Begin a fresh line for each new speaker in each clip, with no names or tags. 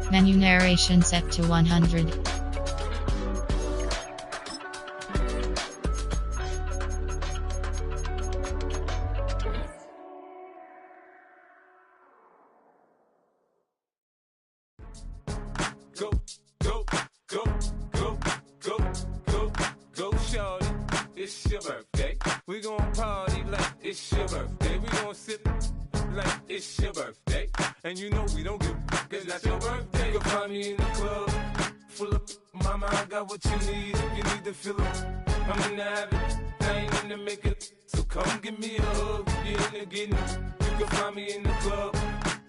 Menu narration set to 100.
Go, go, go, go, go, go, go, shorty. It's your birthday. We gon' party like it's your birthday. We gon' sip like it's your birthday. And you know we don't give cause that's your birthday. You'll find me in the club, full of mama, I got what you need. If you need to fill up, I'm in the habit, I ain't in the making. So come give me a hug, if you're in the getting. You can find me in the club,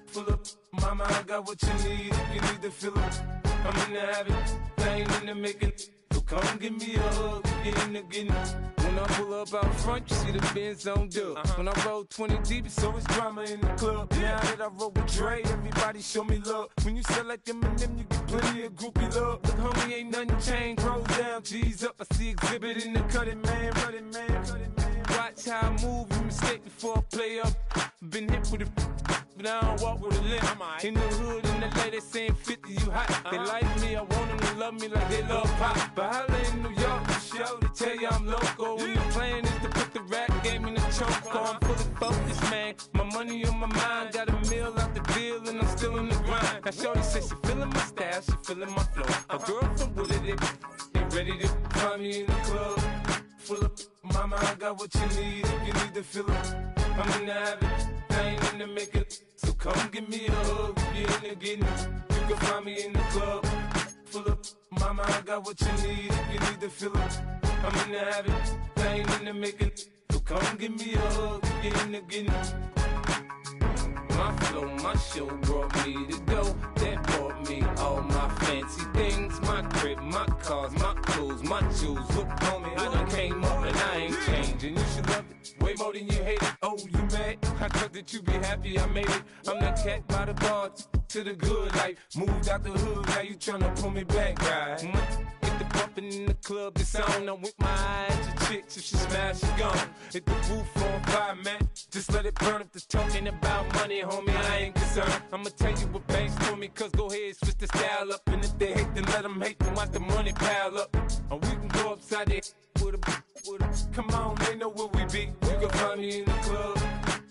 full of mama, I got what you need. If you need to fill up, I'm in the habit, I ain't in the making. So come give me a hug, if you're in the getting. When I pull up out front, you see the Benz on dub. When I roll 20 deep, it's always drama in the club. Now that I roll with Dre, everybody show me love. When you sell like Eminem, you get plenty of groupie love. Look, homie, ain't nothing changed. Roll down, G's up. I see exhibit in the cutting, man. Running, man. Watch how I move, you mistake before I play up. Been hit with a but I don't walk with a limp. In the hood, in the lady saying 50, you hot. They like me, I want them to love me like they love pop. But holla in New York, the show, they tell you I'm local. When the plan is to put the rap game in the choke. I'm fully focused, man. My money on my mind, got a meal out the deal, and I'm still in the grind. Now shorty says she feeling my style, she feeling my flow. A girl from Wooded, they ready to find me in the club. Full of mama, I got what you need. If you need to fill up, I'm in the habit, I ain't in the making. So come give me a hug, if you're in the getting. You can find me in the club, full of mama, I got what you need. If you need to fill up, I'm in the habit, I ain't in the making. So come give me a hug, if you're in the getting. My flow, my show brought me to go. That brought me all my fancy things. My crib, my cars, my clothes, my shoes. Look, homie, I done came up and I ain't changing. You should love it way more than you hate it. Oh, you mad? I thought that you be happy I made it. I'm that cat by the bar to the good life. Moved out the hood, now you tryna pull me back, right? Get the bumpin' in the club, it's on. I'm with my eyes to chicks. If she smash, she gone. Hit the roof on fire, man. Just let it burn. If they're talking about money, homie, I ain't concerned. I'ma tell you what banks told me, cause go ahead, switch the style up. And if they hate, then let them hate, then watch the money pile up. Or we can go upside there with a. Come on, they know where we be. You can find me in the club,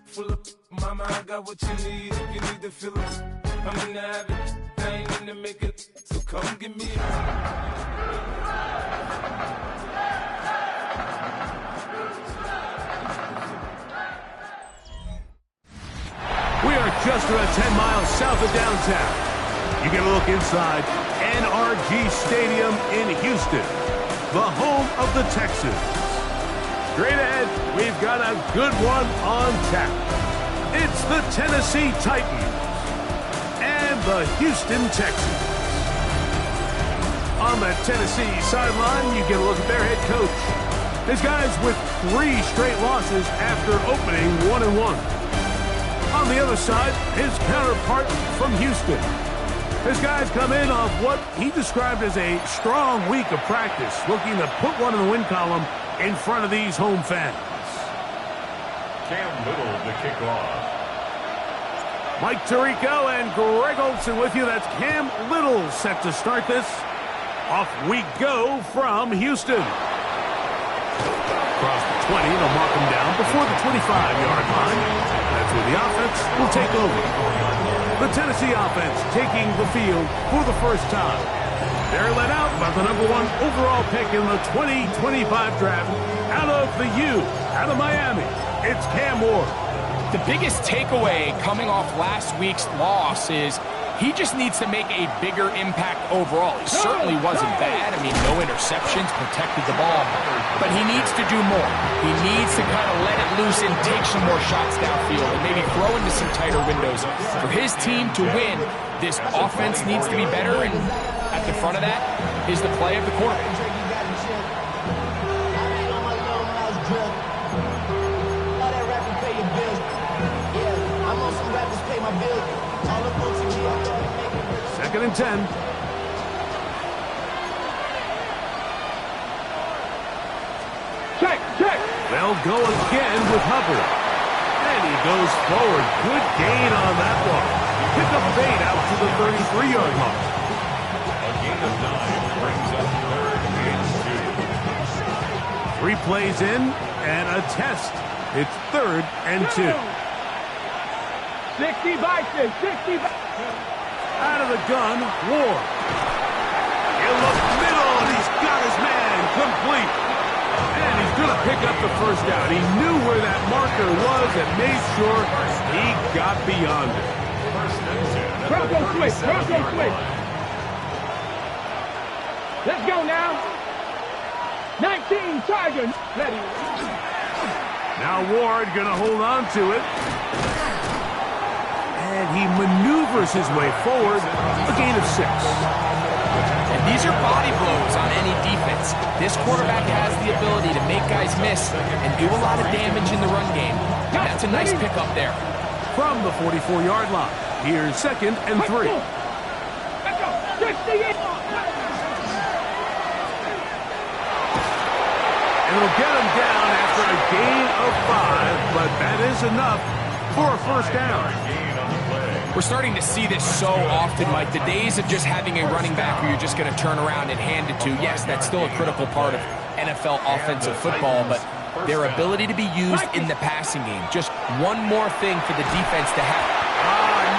full of mama, I got what you need. If you need to fill up, I'm in the habit, I ain't in the making. So come give me a.
We are just about 10 miles south of downtown. You get a look inside NRG Stadium in Houston, the home of the Texans. Straight ahead, we've got a good one on tap. It's the Tennessee Titans and the Houston Texans. On the Tennessee sideline, you get a look at their head coach. His guys with 3 straight losses after opening 1-1. On the other side, his counterpart from Houston. His guys come in off what he described as a strong week of practice, looking to put one in the win column in front of these home fans.
Cam Little to kick off.
Mike Tirico and Greg Olson with you. That's Cam Little set to start this. Off we go from Houston. Across the 20, they'll mark him down before the 25-yard line. That's where the offense will take over. The Tennessee offense taking the field for the first time. They're led out by the #1 overall pick in the 2025 draft out of the U, out of Miami. It's Cam Ward.
The biggest takeaway coming off last week's loss is he just needs to make a bigger impact overall. He certainly wasn't bad. I mean, no interceptions, protected the ball. But he needs to do more. He needs to kind of let it loose and take some more shots downfield and maybe throw into some tighter windows. For his team to win, this offense needs to be better, and at the front of that is the play of the quarterback.
Second and 10.
Check.
They'll go again with Hubbard. And he goes forward. Good gain on that one. Pick up 8 out to the 33-yard line.
A gain of 9 brings up 3rd and 2.
3 plays in and a test. It's 3rd and 2.
60 boxes, 60 boxes.
Out of the gun, Ward. In the middle, and he's got his man complete. And he's going to pick up the first down. He knew where that marker was and made sure he got beyond it.
Bronco switch, Bronco switch. Let's go now. 19 Chargers. Ready.
Now Ward going to hold on to it. And he maneuvers his way forward. A gain of 6.
And these are body blows on any defense. This quarterback has the ability to make guys miss and do a lot of damage in the run game. And that's a nice pickup there.
From the 44-yard line, here's 2nd and 3.
Let's go. 68.
And it'll get him down after a gain of 5, but that is enough for a first down.
We're starting to see this so often, Mike. The days of just having a running back who you're just going to turn around and hand it to, yes, that's still a critical part of NFL offensive football, but their ability to be used in the passing game. Just one more thing for the defense to have.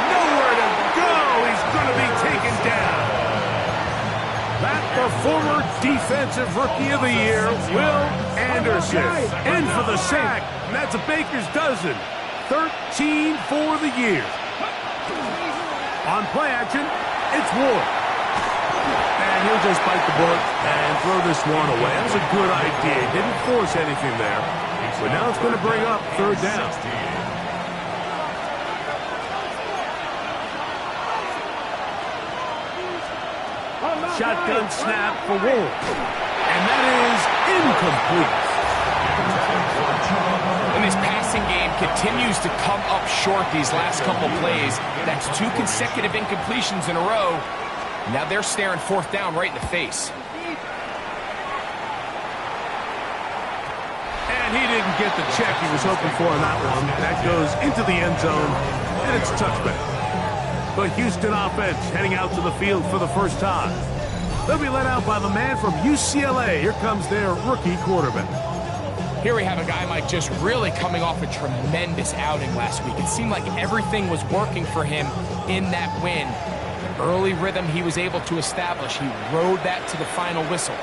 Nowhere to go. He's going to be taken down. That the former Defensive Rookie of the Year, Will Anderson. In for the sack. And that's a baker's dozen. 13 for the year. On play action, it's Ward. And he'll just bite the bullet and throw this one away. That was a good idea. Didn't force anything there. But now it's going to bring up 3rd down. Shotgun snap for Ward. And that is incomplete.
And this passing game continues to come up short these last couple plays. That's 2 consecutive incompletions in a row. Now they're staring 4th down right in the face.
And he didn't get the check he was hoping for on that one. That goes into the end zone, and it's a touchback. The Houston offense heading out to the field for the first time. They'll be led out by the man from UCLA. Here comes their rookie quarterback.
Here we have a guy, Mike, just really coming off a tremendous outing last week. It seemed like everything was working for him in that win. Early rhythm he was able to establish. He rode that to the final whistle.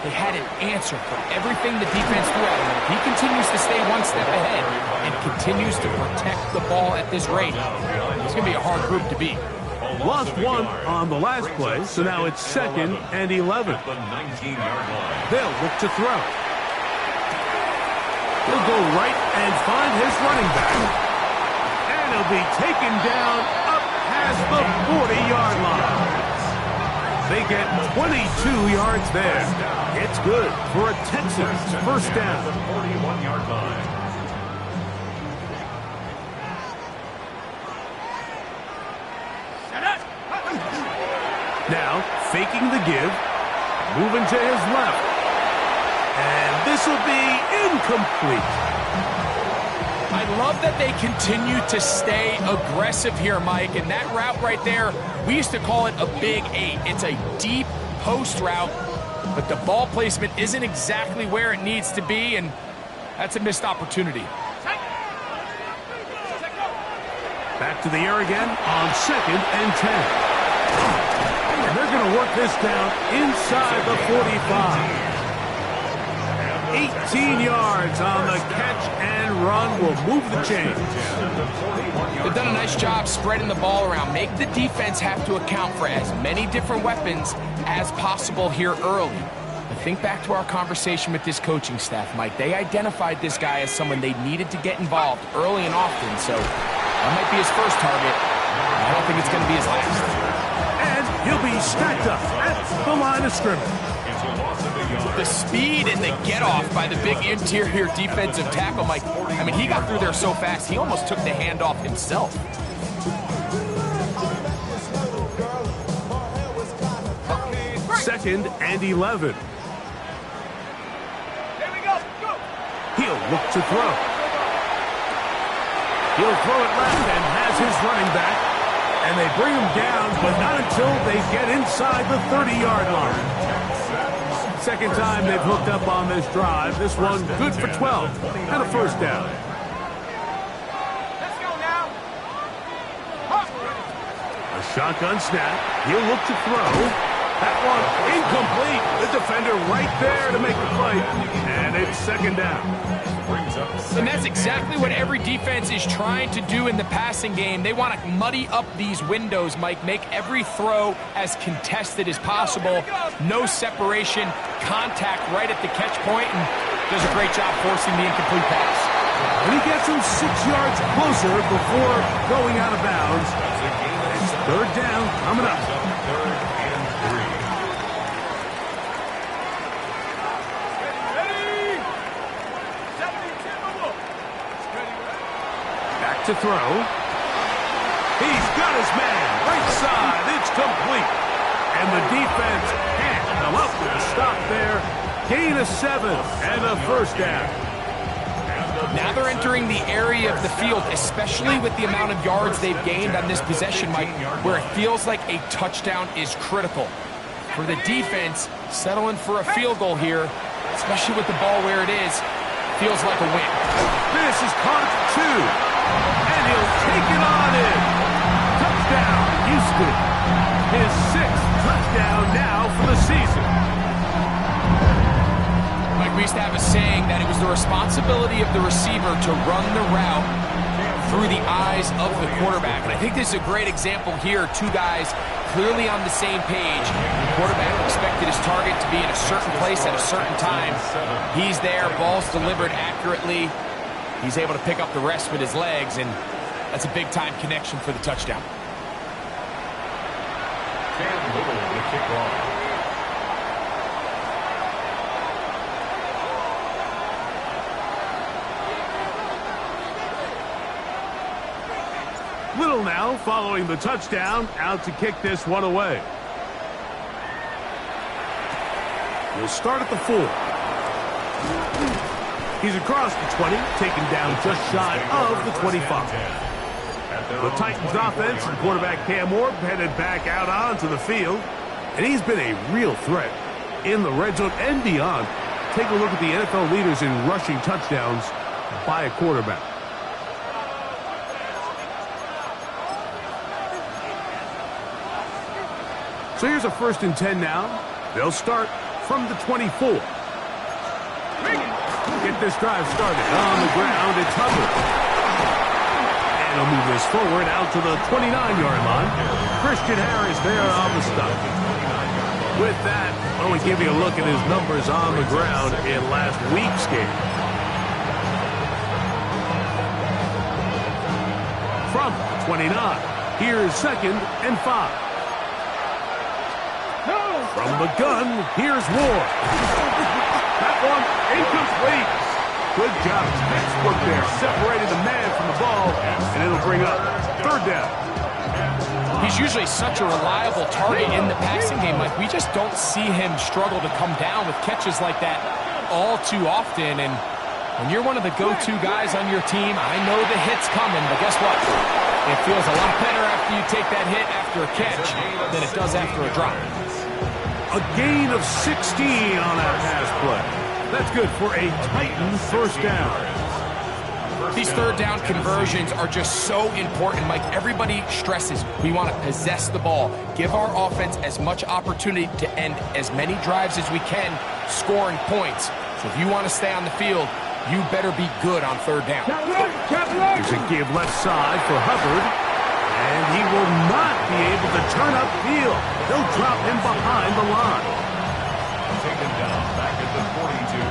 They had an answer for everything the defense threw at him. If he continues to stay one step ahead and continues to protect the ball at this rate, it's going to be a hard group to beat.
Lost 1 on the last play, so now it's 2nd and 11. They'll look to throw. He'll go right and find his running back. And he'll be taken down up past the 40-yard line. They get 22 yards there. It's good for a Texans first down.
41-yard line.
Now, faking the give, moving to his left. And this will be incomplete.
I love that they continue to stay aggressive here, Mike. And that route right there, we used to call it a big 8. It's a deep post route, but the ball placement isn't exactly where it needs to be, and that's a missed opportunity.
Back to the air again on 2nd and 10. And they're going to work this down inside the 45. 18 yards on the catch and run will move the chains.
They've done a nice job spreading the ball around. Make the defense have to account for as many different weapons as possible here early. But think back to our conversation with this coaching staff, Mike. They identified this guy as someone they needed to get involved early and often, so that might be his first target. I don't think it's going to be his last.
And he'll be stacked up at the line of scrimmage.
The speed and the get-off by the big interior defensive tackle, Mike. I mean, he got through there so fast, he almost took the handoff himself.
Second and 11.
Here we go. Go.
He'll look to throw. He'll throw it left and has his running back. And they bring him down, but not until they get inside the 30-yard line. Second time they've hooked up on this drive. This one good for 12 and a first down.
Let's go now.
A shotgun snap. He'll look to throw. That one incomplete. The defender right there to make the play. And it's second down.
And that's exactly what every defense is trying to do in the passing game. They want to muddy up these windows, Mike, make every throw as contested as possible. No separation, contact right at the catch point, and does a great job forcing the incomplete pass.
And he gets him 6 yards closer before going out of bounds. It's third down coming up. To throw. He's got his man. Right side. It's complete. And the defense can't come up with a stop there. Gain of 7 and a first down.
Now they're entering the area of the field, especially with the amount of yards they've gained on this possession, Mike, where it feels like a touchdown is critical. For the defense, settling for a field goal here, especially with the ball where it is, feels like a win.
This is caught 2. And he'll take it on in. Touchdown, Houston. His 6th touchdown now for the season.
Mike, we used to have a saying that it was the responsibility of the receiver to run the route through the eyes of the quarterback. And I think this is a great example here. Two guys clearly on the same page. The quarterback expected his target to be in a certain place at a certain time. He's there, ball's delivered accurately. He's able to pick up the rest with his legs, and that's a big-time connection for the touchdown.
Cam Little, the kickoff.
Little now following the touchdown, out to kick this one away. We'll start at the 4. He's across the 20, taken down just shy of the 25. The Titans offense and quarterback Cam Ward headed back out onto the field, and he's been a real threat in the red zone and beyond. Take a look at the NFL leaders in rushing touchdowns by a quarterback. So here's a 1st and 10 now. They'll start from the 24. Get this drive started. On the ground, it's Hubbard. And he'll move this forward out to the 29-yard line. Christian Harris there on the stop. With that, why don't we give you a look at his numbers on the ground in last week's game. From 29, here's 2nd and 5. From the gun, here's Ward. That one incomplete. Good job. Textbook there. Separated the man from the ball, and it'll bring up third down.
He's usually such a reliable target in the passing game. Like, we just don't see him struggle to come down with catches like that all too often. And when you're one of the go-to guys on your team, I know the hit's coming, but guess what? It feels a lot better after you take that hit after a catch than it does after a drop.
A gain of 16 on that pass play. That's good for a Titans first down.
These third down conversions are just so important, Mike. Everybody stresses we want to possess the ball, give our offense as much opportunity to end as many drives as we can, scoring points. So if you want to stay on the field, you better be good on third down.
Here's a give left side for Hubbard. And he will not be able to turn upfield. They'll drop him behind the line.
Taken down back at the 42.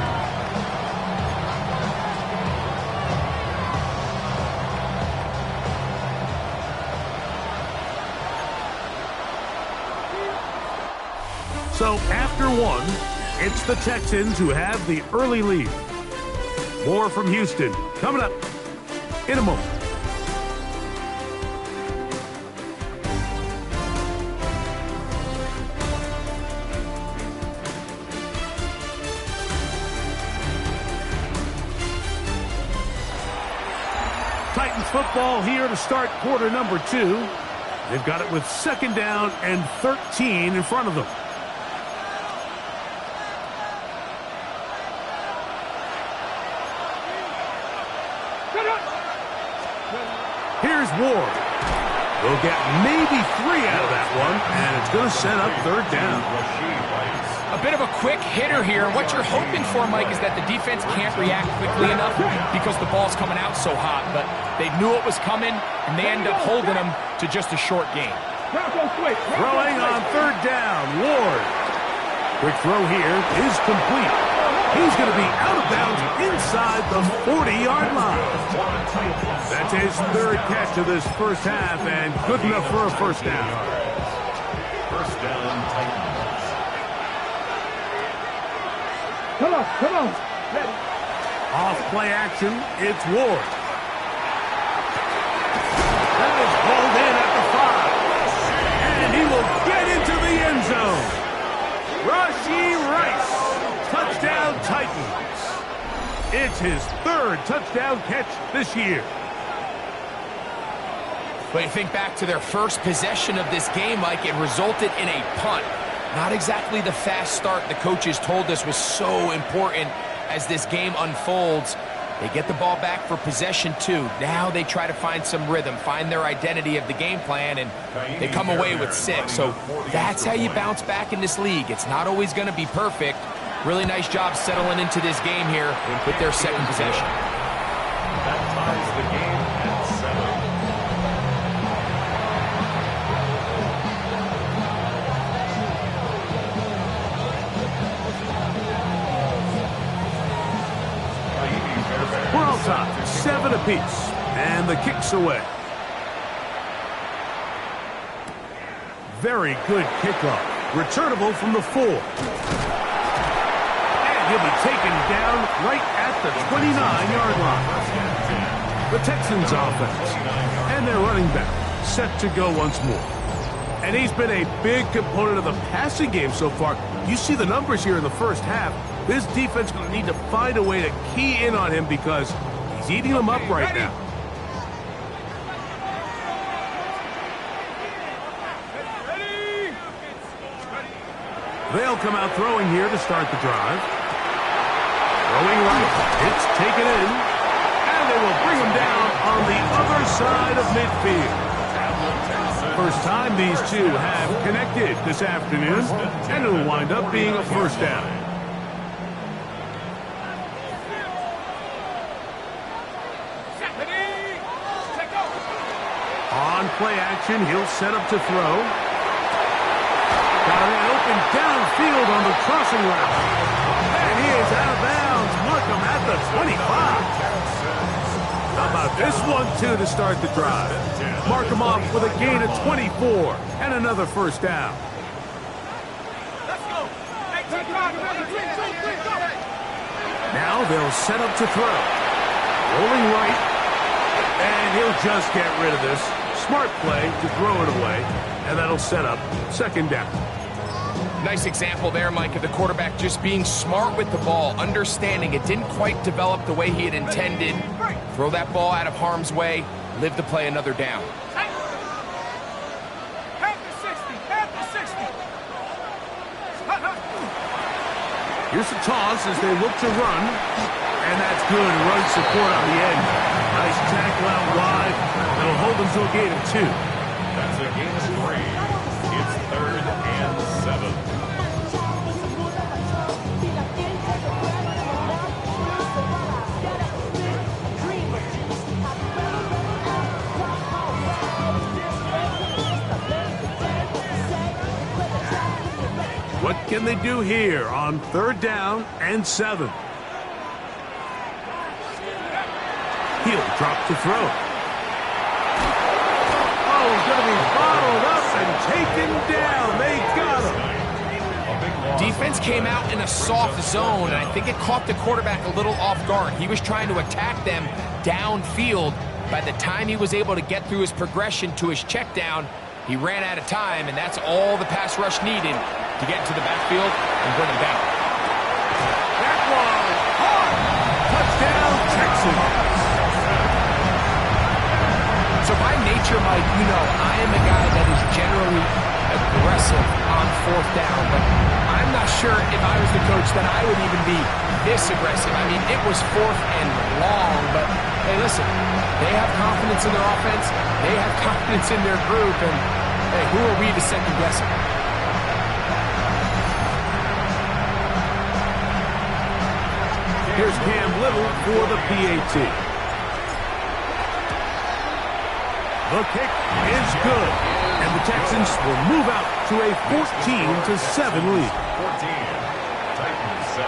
So after one, it's the Texans who have the early lead. More from Houston coming up in a moment. Titans football here to start quarter number 2. They've got it with 2nd down and 13 in front of them. Here's Ward. They'll get maybe 3 out of that one, and it's going to set up 3rd down.
A bit of a quick hitter here. What you're hoping for, Mike, is that the defense can't react quickly enough because the ball's coming out so hot. But they knew it was coming, and they end up holding them to just a short game.
Throwing on 3rd down, Ward. Quick throw here is complete. He's going to be out of bounds inside the 40-yard line. That's his 3rd catch of this first half, and good enough for a 1st down.
1st down, Titans.
Come on. Ready.
Off play action, it's Ward. That is pulled in at the 5. And he will get into the end zone. Rashee Rice, touchdown Titans. It's his 3rd touchdown catch this year.
But you think back to their first possession of this game, Mike, it resulted in a punt. Not exactly the fast start the coaches told us was so important as this game unfolds. They get the ball back for possession 2. Now they try to find some rhythm, find their identity of the game plan, and they come away with 6. So that's how you bounce back in this league. It's not always going to be perfect. Really nice job settling into this game here with their 2nd possession.
That ties the game at 7.
We're on top, 7 apiece, and the kick's away. Very good kickoff. Returnable from the 4. And he'll be taken down right at the 29-yard line. The Texans offense and their running back set to go once more. And he's been a big component of the passing game so far. You see the numbers here in the first half. This defense is going to need to find a way to key in on him because he's eating them up right now. They'll come out throwing here to start the drive. Throwing right. It's taken in. And they will bring him down on the other side of midfield. First time these two have connected this afternoon, and it'll wind up being a 1st down. On play action, he'll set up to throw. Got it open downfield on the crossing route. And he is out of bounds. Mark him at the 25. How about this one, too, to start the drive? Mark him off with a gain of 24 and another 1st down. Now they'll set up to throw. Rolling right. And he'll just get rid of this. Smart play to throw it away. And that'll set up 2nd down.
Nice example there, Mike, of the quarterback just being smart with the ball, understanding it didn't quite develop the way he had intended. Throw that ball out of harm's way, live to play another down.
Here's the toss as they look to run. And that's good. Run support on the end. Nice tackle out wide. That'll hold them to a gain of 2.
That's a gain of 3. It's 3rd and 7.
What can they do here on 3rd down and 7? He'll drop to throw. Oh, he's going to be bottled up and taken down. They got him.
Defense came out in a soft zone, and I think it caught the quarterback a little off guard. He was trying to attack them downfield. By the time he was able to get through his progression to his check down, he ran out of time, and that's all the pass rush needed to get into the backfield and bring him down.
That one hard. Touchdown, Texans.
So by nature, Mike, you know, I am a guy that is generally aggressive on fourth down, but I'm not sure if I was the coach that I would even be this aggressive. I mean, it was fourth and long, but hey, listen, they have confidence in their offense, they have confidence in their group, and hey, who are we to second guess it?
Here's Cam Little for the PAT. The kick is good, and the Texans will move out to a 14-7 lead.
14, Titans 7.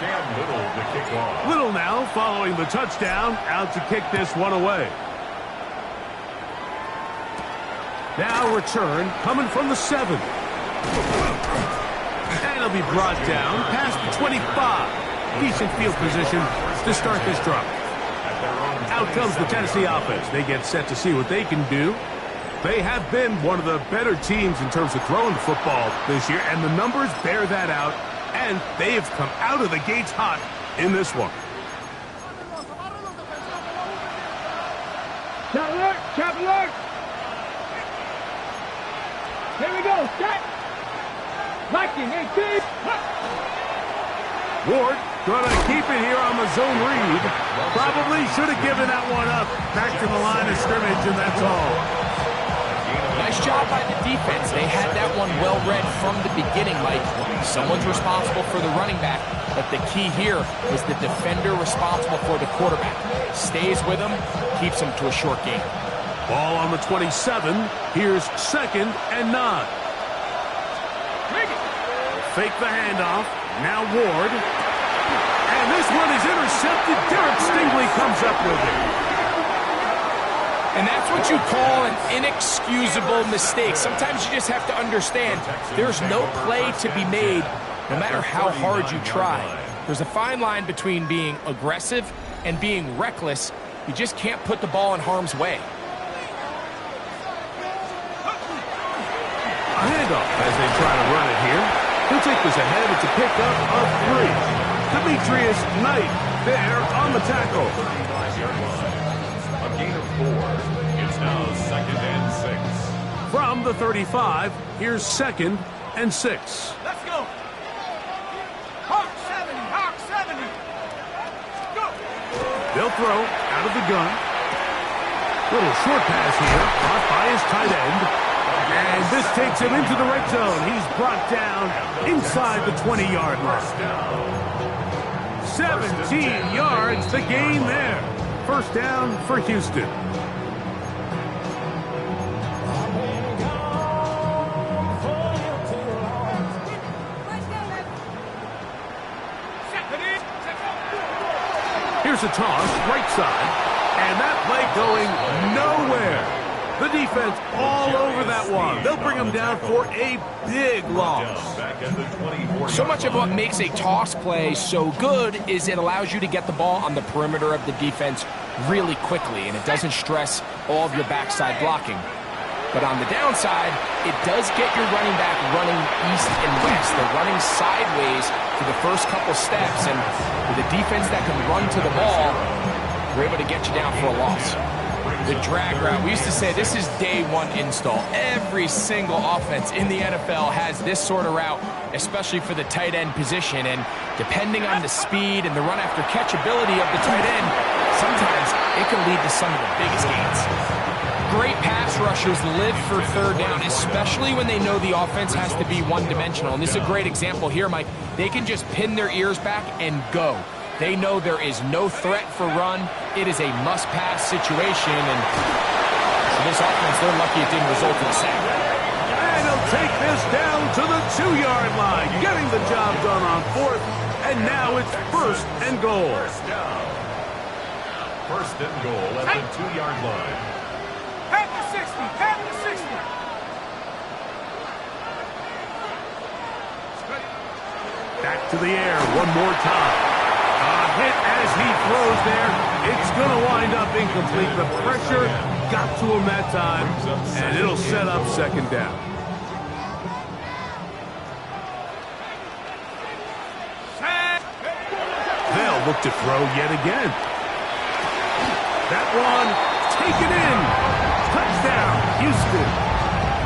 Cam Little to kick off.
Little now following the touchdown, out to kick this one away. Now return coming from the 7. And it'll be brought down past the 25. Decent field position to start this drive. Out comes the Tennessee offense. They get set to see what they can do. They have been one of the better teams in terms of throwing the football this year, and the numbers bear that out, and they have come out of the gates hot in this one.
Chop alert! Here we go, set! Leaque, 18!
Ward gonna keep it here on the zone read. Probably should have given that one up. Back to the line of scrimmage, and that's all.
Nice job by the defense. They had that one well read from the beginning, Mike. Someone's responsible for the running back, but the key here is the defender responsible for the quarterback. Stays with him, keeps him to a short game.
Ball on the 27. Here's 2nd and 9. Fake the handoff. Now Ward. And this one is intercepted. Derek Stingley comes up with it.
And that's what you call an inexcusable mistake. Sometimes you just have to understand there's no play to be made no matter how hard you try. There's a fine line between being aggressive and being reckless. You just can't put the ball in harm's way.
A handoff as they try to run it here. He'll take this ahead. It's a pickup of 3. Demetrius Knight there on the tackle.
A gain of 4. It's now 2nd and 6.
From the 35, here's 2nd and 6.
Let's go! Hawk 70! Hawk 70! Go!
They'll throw out of the gun. Little short pass here, caught by his tight end. And this takes him into the red zone. He's brought down inside the 20-yard line. 17 yards, the gain there. First down for Houston. Here's a toss, right side. And that play going nowhere. The defense all over that one. They'll bring him down for a big loss.
So much of what makes a toss play so good is it allows you to get the ball on the perimeter of the defense really quickly, and it doesn't stress all of your backside blocking. But on the downside, it does get your running back running east and west. They're running sideways for the first couple steps, and with a defense that can run to the ball, we're able to get you down for a loss. The drag route, we used to say this is day one install. Every single offense in the NFL has this sort of route, especially for the tight end position. And depending on the speed and the run after catch ability of the tight end, sometimes it can lead to some of the biggest gains. Great pass rushers live for third down, especially when they know the offense has to be one-dimensional. And this is a great example here, Mike. They can just pin their ears back and go. They know there is no threat for run. It is a must-pass situation, and for this offense, they're lucky it didn't result in a sack.
And he'll take this down to the 2-yard line, getting the job done on 4th, and now it's 1st and goal.
First and goal at the 2-yard line.
Head to 60! Head to 60!
Back to the air one more time. Hit as he throws there. It's going to wind up incomplete. The pressure got to him that time, and it'll set up 2nd down. They'll look to throw yet again. That one taken in. Touchdown, Houston.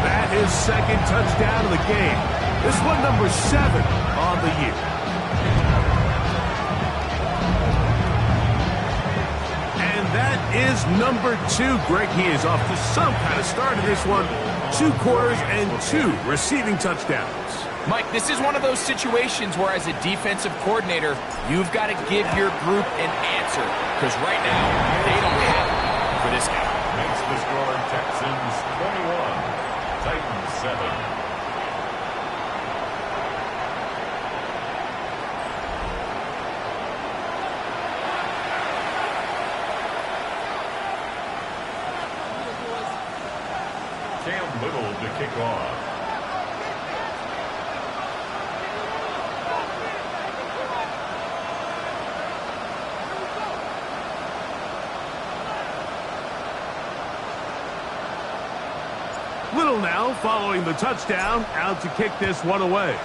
That is second touchdown of the game. This one number 7 on the year. And that is number 2. Greg, he is off to some kind of start in this one. 2 quarters and 2 receiving touchdowns.
Mike, this is one of those situations where as a defensive coordinator, you've got to give your group an answer. Because right now, they don't have it for this game.
Makes the score Texans 21, Titans 7. Cam Little to kick off.
Little now following the touchdown, out to kick this one away.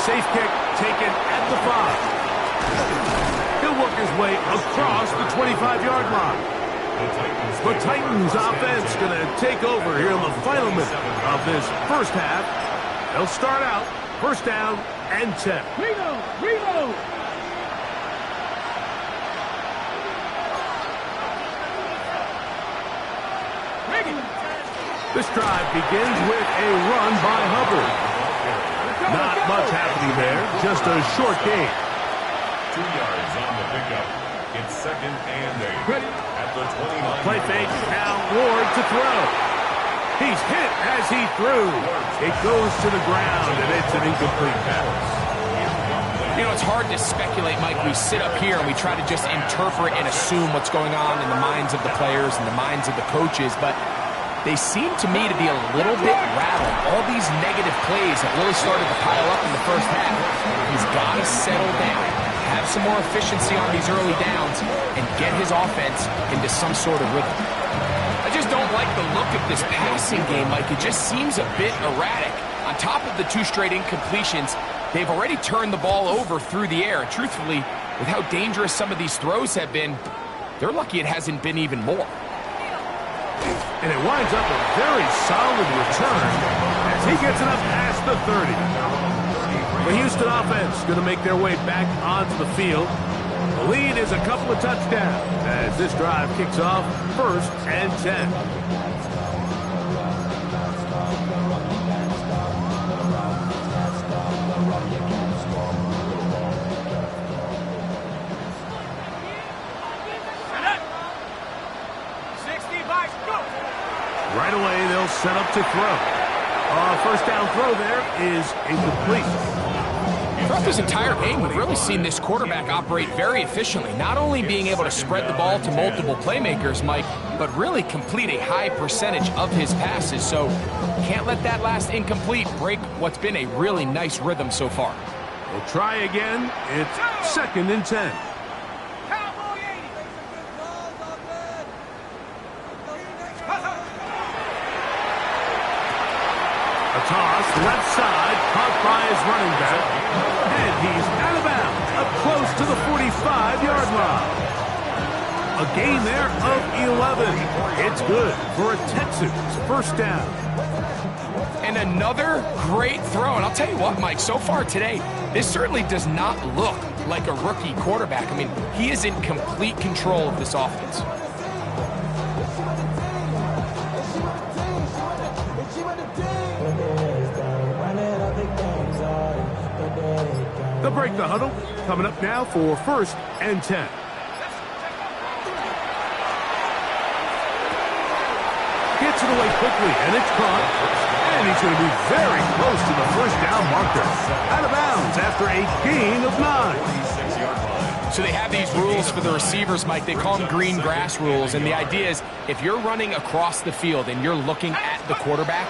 Safe kick taken at the 5. He'll work his way across the 25-yard line. The Titans offense going to take over here in the final minute of this first half. They'll start out first down and 10.
Reload!
This drive begins with a run by Hubbard. Not much happening there, just a short gain.
2 yards on the pickup. It's second and 8. At the 29.
Play fake, now Ward to throw. He's hit as he threw. It goes to the ground, and it's an incomplete pass.
You know, it's hard to speculate, Mike. We sit up here and we try to just interpret and assume what's going on in the minds of the players and the minds of the coaches, but they seem to me to be a little bit rattled. All these negative plays have really started to pile up in the first half. He's got to settle down, have some more efficiency on these early downs, and get his offense into some sort of rhythm. I just don't like the look of this passing game, Mike. It just seems a bit erratic. On top of the 2 straight incompletions, they've already turned the ball over through the air. Truthfully, with how dangerous some of these throws have been, they're lucky it hasn't been even more.
And it winds up a very solid return as he gets it up past the 30. The Houston offense going to make their way back onto the field. The lead is a couple of touchdowns as this drive kicks off first and 10. Right away, they'll set up to throw. First down throw there is incomplete.
Throughout this entire game, we've really seen this quarterback operate very efficiently, not only being able to spread the ball to multiple playmakers, Mike, but really complete a high percentage of his passes. So can't let that last incomplete break what's been a really nice rhythm so far.
We'll try again. It's second and 10. Toss, left side, caught by his running back, and he's out of bounds, up close to the 45-yard line. A gain there of 11. It's good for a Texans first down.
And another great throw. And I'll tell you what, Mike, so far today, this certainly does not look like a rookie quarterback. I mean, he is in complete control of this offense.
They'll break the huddle. Coming up now for first and 10. Gets it away quickly, and it's caught. And he's going to be very close to the first down marker. Out of bounds after a gain of 9.
So they have these rules for the receivers, Mike. They call them green grass rules. And the idea is if you're running across the field and you're looking at the quarterback,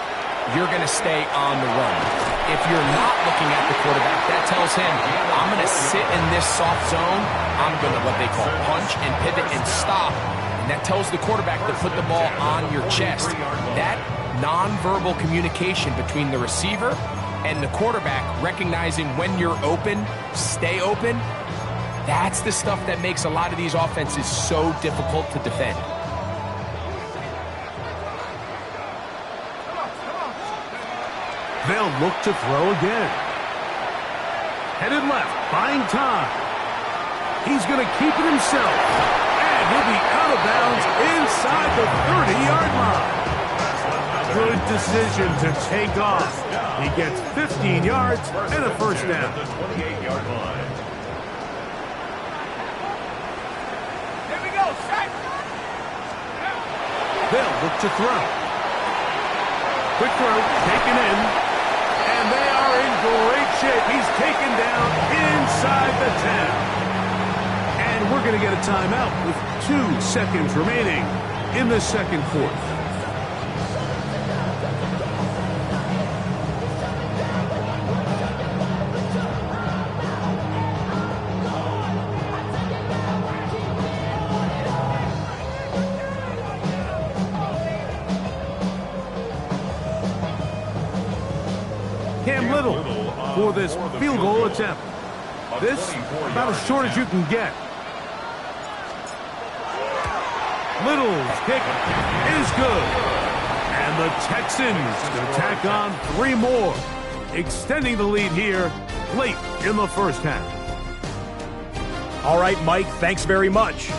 you're going to stay on the run. If you're not looking at the quarterback, that tells him, I'm going to sit in this soft zone. I'm going to what they call punch and pivot and stop. And that tells the quarterback to put the ball on your chest. That nonverbal communication between the receiver And the quarterback recognizing when you're open, stay open, that's the stuff that makes a lot of these offenses so difficult to defend.
They'll look to throw again. Headed left, buying time. He's going to keep it himself. And he'll be out of bounds inside the 30-yard line. Good decision to take off. He gets 15 yards and a first down.
The 28-yard line.
Here we go, set.
They'll look to throw. Quick throw, taken in. And they are in great shape. He's taken down inside the 10. And we're going to get a timeout with 2 seconds remaining in the second quarter. Little for this field goal attempt. This about as short as you can get. Little's kick is good. And the Texans can tack on 3 more, extending the lead here late in the first half.
All right, Mike, thanks very much.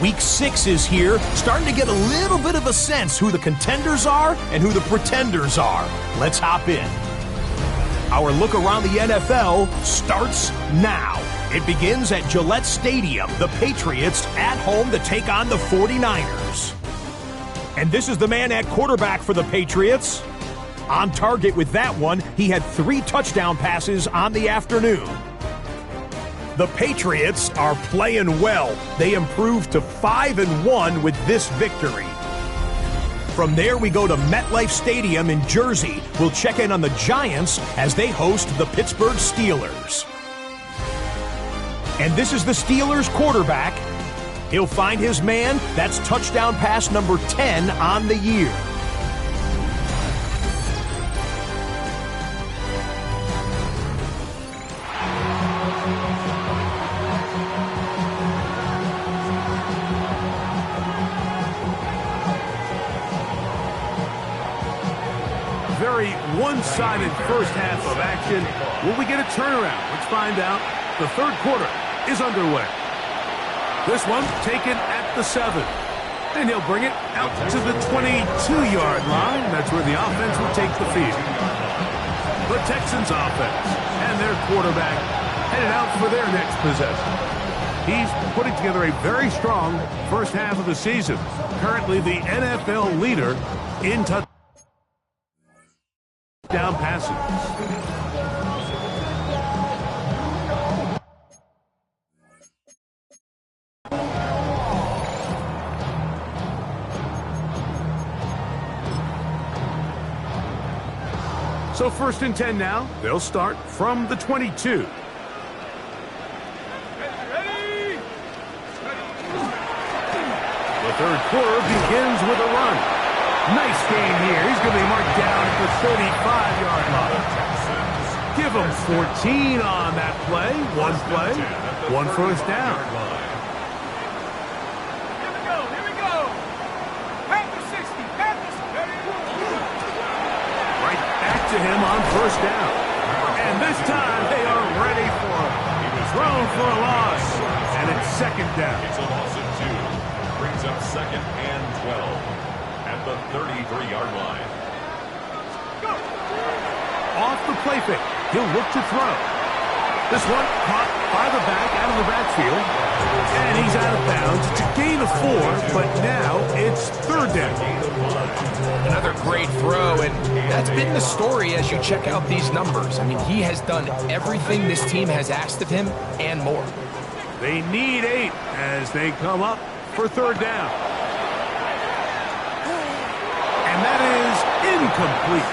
Week 6 is here, starting to get a little bit of a sense who the contenders are and who the pretenders are. Let's hop in. Our look around the NFL starts now. It begins at Gillette Stadium, the Patriots at home to take on the 49ers. And this is the man at quarterback for the Patriots. On target with that one, he had 3 touchdown passes on the afternoon. The Patriots are playing well. They improved to 5-1 with this victory. From there, we go to MetLife Stadium in Jersey. We'll check in on the Giants as they host the Pittsburgh Steelers. And this is the Steelers quarterback. He'll find his man. That's touchdown pass number 10 on the year.
Very one-sided first half of action. Will we get a turnaround? Let's find out. The third quarter is underway. This one taken at the 7. And he'll bring it out to the 22-yard line. That's where the offense will take the field. The Texans offense and their quarterback headed out for their next possession. He's putting together a very strong first half of the season. Currently the NFL leader in touchdown passes. So 1st and 10 now. They'll start from the 22. The third quarter begins with a run. Nice game here. He's going to be marked down at the 35-yard line. Give him 14 on that play. One play, 1 first down.
Here we go. Panther 60, Panther 30.
Right back to him on first down. And this time they are ready for him. He was thrown for a loss. And it's second down.
It's a loss of 2. Brings up 2nd and 12. At the 33-yard line.
Off the play fake. He'll look to throw. This one caught by the back out of the backfield. And he's out of bounds. It's a gain of 4, but now it's 3rd down.
Another great throw, and that's been the story as you check out these numbers. I mean, he has done everything this team has asked of him and more.
They need 8 as they come up for 3rd down. And that is incomplete.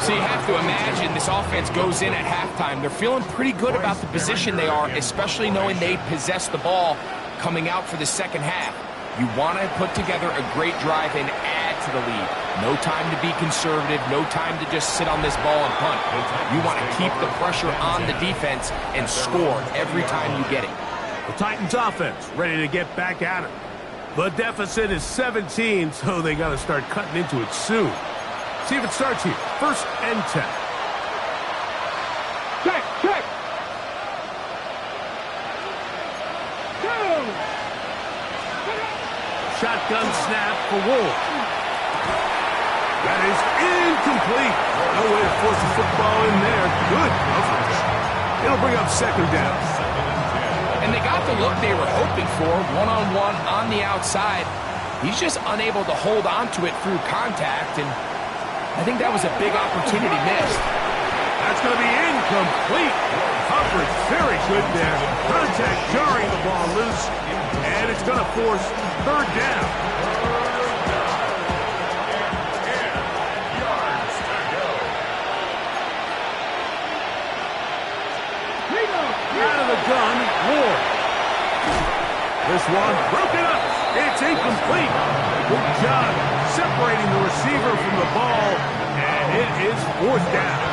So you have to imagine this offense goes in at halftime. They're feeling pretty good about the position they are, especially knowing they possess the ball coming out for the second half. You want to put together a great drive and add to the lead. No time to be conservative, no time to just sit on this ball and punt. You want to keep the pressure on the defense and score every time you get it.
The Titans offense ready to get back at it. The deficit is 17, so they got to start cutting into it soon. See if it starts here. 1st and 10.
Check.
Shotgun snap for Wolf. That is incomplete. No way to force the football in there. Good coverage. It'll bring up 2nd down.
And they got the look they were hoping for, one-on-one on the outside. He's just unable to hold on to it through contact, and I think that was a big opportunity missed.
That's going to be incomplete. Coverage very good there. Contact jarring the ball loose, and it's going to force 3rd down. Out of the gun, Ward. This one broken up. It's incomplete. Good job separating the receiver from the ball, and it is 4th down.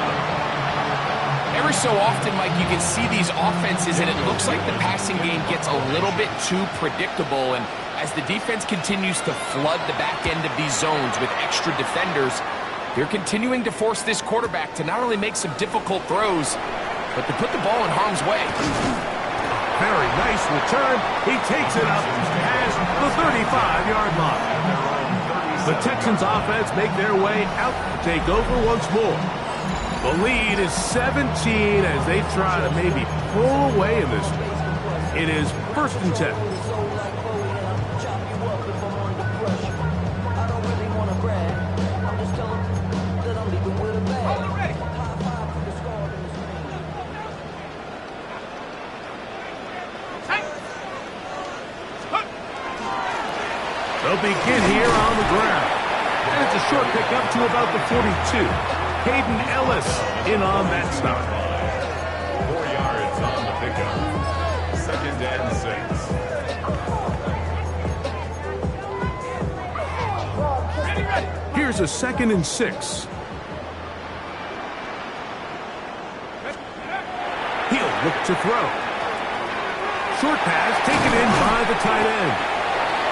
Every so often, Mike, you can see these offenses, and it looks like the passing game gets a little bit too predictable. And as the defense continues to flood the back end of these zones with extra defenders, they're continuing to force this quarterback to not only make some difficult throws, but to put the ball in harm's way.
Very nice return. He takes it up past the 35-yard line. The Texans offense make their way out to take over once more. The lead is 17 as they try to maybe pull away in this one. It is 1st and 10. They'll begin here on the ground. And it's a short pickup to about the 42. Hayden Ellis in on that stop.
4 yards on the pickup. 2nd and 6.
Here's a 2nd and 6. He'll look to throw. Short pass taken in by the tight end.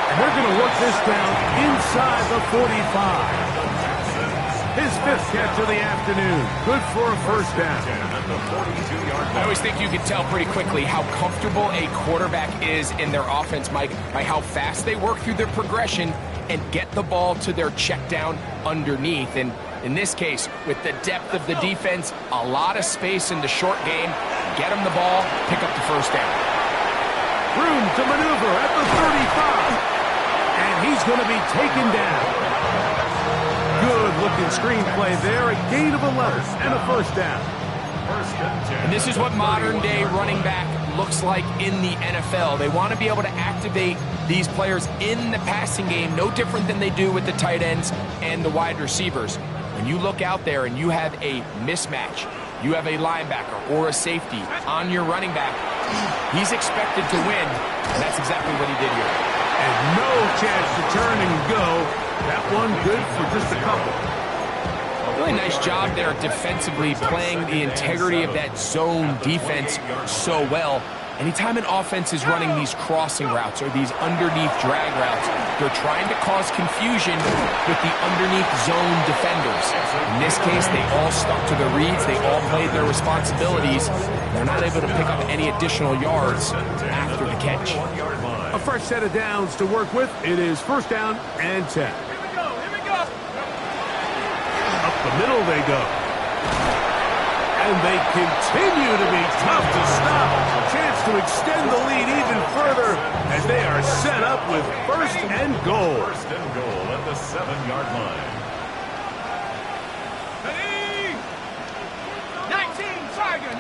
And they're going to work this down inside the 45. His 5th catch of the afternoon. Good for a 1st down.
I always think you can tell pretty quickly how comfortable a quarterback is in their offense, Mike, by how fast they work through their progression and get the ball to their check down underneath. And in this case, with the depth of the defense, a lot of space in the short game, get them the ball, pick up the 1st down.
Room to maneuver at the 35. And he's going to be taken down. Good-looking screenplay there. A gain of 11 and a 1st down.
And this is what modern-day running back looks like in the NFL. They want to be able to activate these players in the passing game, no different than they do with the tight ends and the wide receivers. When you look out there and you have a mismatch, you have a linebacker or a safety on your running back, he's expected to win, and that's exactly what he did here.
And no chance to turn and go. That one good for just a couple.
Really nice job there defensively, playing the integrity of that zone defense so well. Anytime an offense is running these crossing routes or these underneath drag routes, they're trying to cause confusion with the underneath zone defenders. In this case, they all stuck to their reads. They all played their responsibilities. They're not able to pick up any additional yards after the catch.
A fresh set of downs to work with. It is 1st down and 10.
Here we go.
Up the middle they go. And they continue to be tough to stop. Chance to extend the lead even further as they are set up with 1st and goal.
1st and goal at the 7-yard line.
19 Tiger.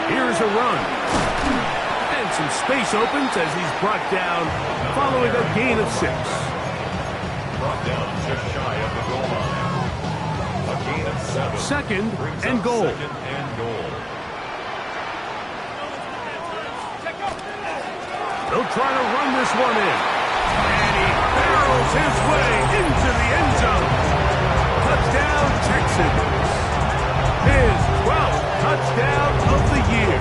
Here's a run. And some space opens as he's brought down following a gain of 6.
Brought down just shy of the goal line. A gain of 7.
2nd and goal.
2nd and goal.
They'll try to run this one in. And he barrels his way into the end zone. Touchdown, Texans. His 12th touchdown of the year.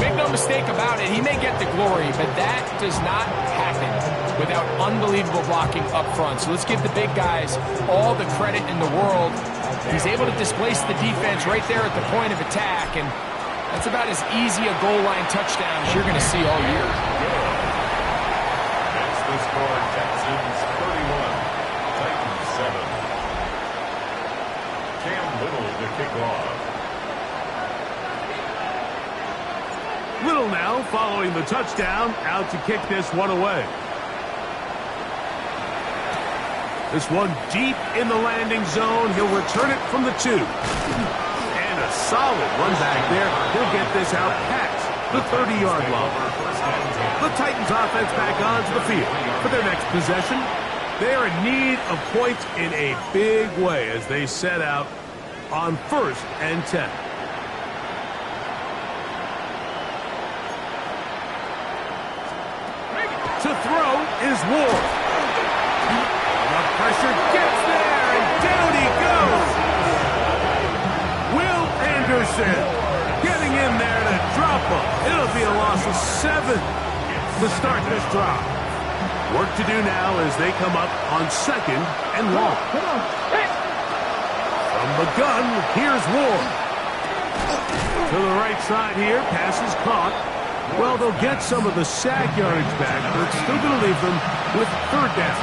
Make no mistake about it, he may get the glory, but that does not happen without unbelievable blocking up front. So let's give the big guys all the credit in the world. He's able to displace the defense right there at the point of attack, and that's about as easy a goal line touchdown as you're going to see all year.
That's the score, Texans 31, Titans 7. Cam Little to kick off.
Little now following the touchdown, out to kick this one away. This one deep in the landing zone. He'll return it from the 2. And a solid run back there. He'll get this out past the 30-yard line. The Titans offense back onto the field for their next possession. They are in need of points in a big way as they set out on 1st and 10. To throw is Ward. The pressure gets there, and down he goes. Will Anderson getting in there to drop him. It'll be a loss of 7 to start this drive. Work to do now as they come up on 2nd and long. From the gun, here's Ward. To the right side here, pass is caught. Well, they'll get some of the sack yardage back, but it's still going to leave them with 3rd down.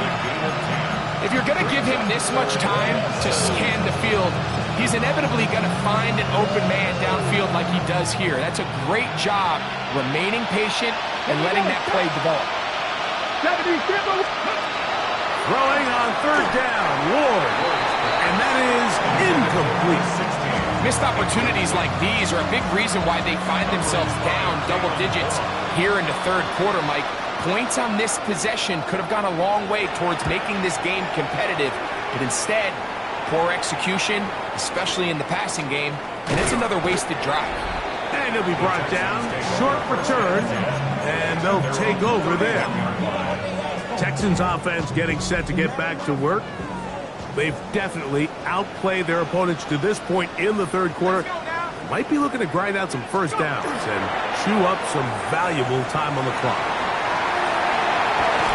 If you're going to give him this much time to scan the field, he's inevitably going to find an open man downfield like he does here. That's a great job remaining patient and letting that play develop.
Throwing on 3rd down, Ward, and that is incomplete.
Missed opportunities like these are a big reason why they find themselves down double digits here in the 3rd quarter, Mike. Points on this possession could have gone a long way towards making this game competitive, but instead, poor execution, especially in the passing game, and it's another wasted drive.
And he'll be brought down, short return, and they'll take over there. Texans offense getting set to get back to work. They've definitely outplayed their opponents to this point in the 3rd quarter. Might be looking to grind out some 1st downs and chew up some valuable time on the clock.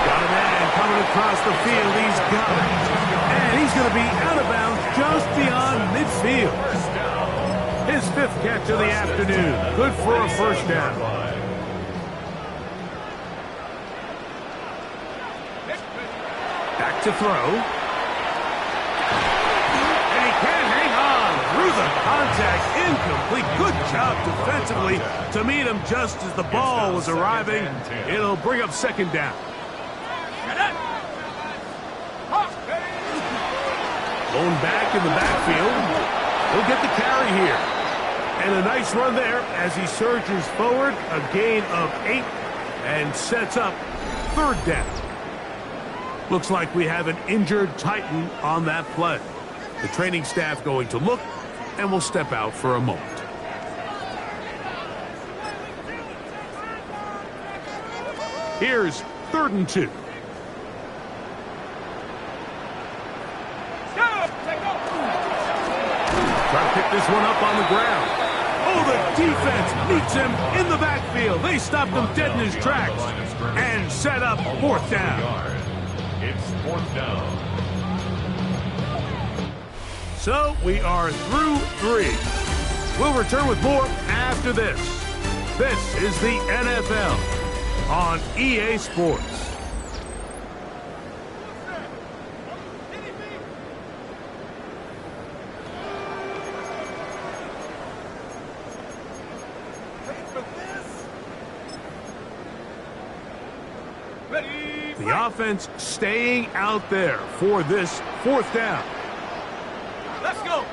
Got a man coming across the field. He's got it. And he's going to be out of bounds just beyond midfield. His 5th catch of the afternoon. Good for a 1st down. Back to throw. Through the contact, incomplete. Good job defensively to meet him just as the ball was arriving. It'll bring up 2nd down. Going back in the backfield. He'll get the carry here. And a nice run there as he surges forward. A gain of 8 and sets up 3rd down. Looks like we have an injured Titan on that play. The training staff going to look, and we'll step out for a moment. Here's 3rd and 2. Try to pick this one up on the ground. Oh, the defense meets him in the backfield. They stopped him dead in his tracks and set up 4th down.
It's 4th down.
So we are through 3. We'll return with more after this. This is the NFL on EA Sports. The offense staying out there for this 4th down.
Let's go.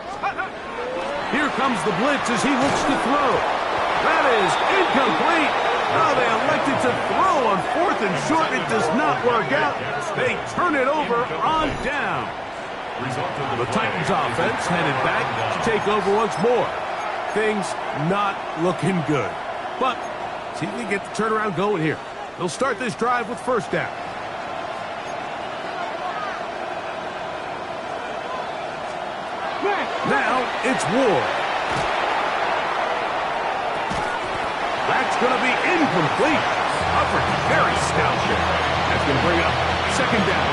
Here comes the blitz as he looks to throw. That is incomplete. Now they elected to throw on 4th and short. It does not work out. They turn it over on down. The Titans offense headed back to take over once more. Things not looking good. But See if they get the turnaround going here. They'll start this drive with first down. Now it's Ward. That's going to be incomplete. Upper, very stout there. That's going to bring up second down.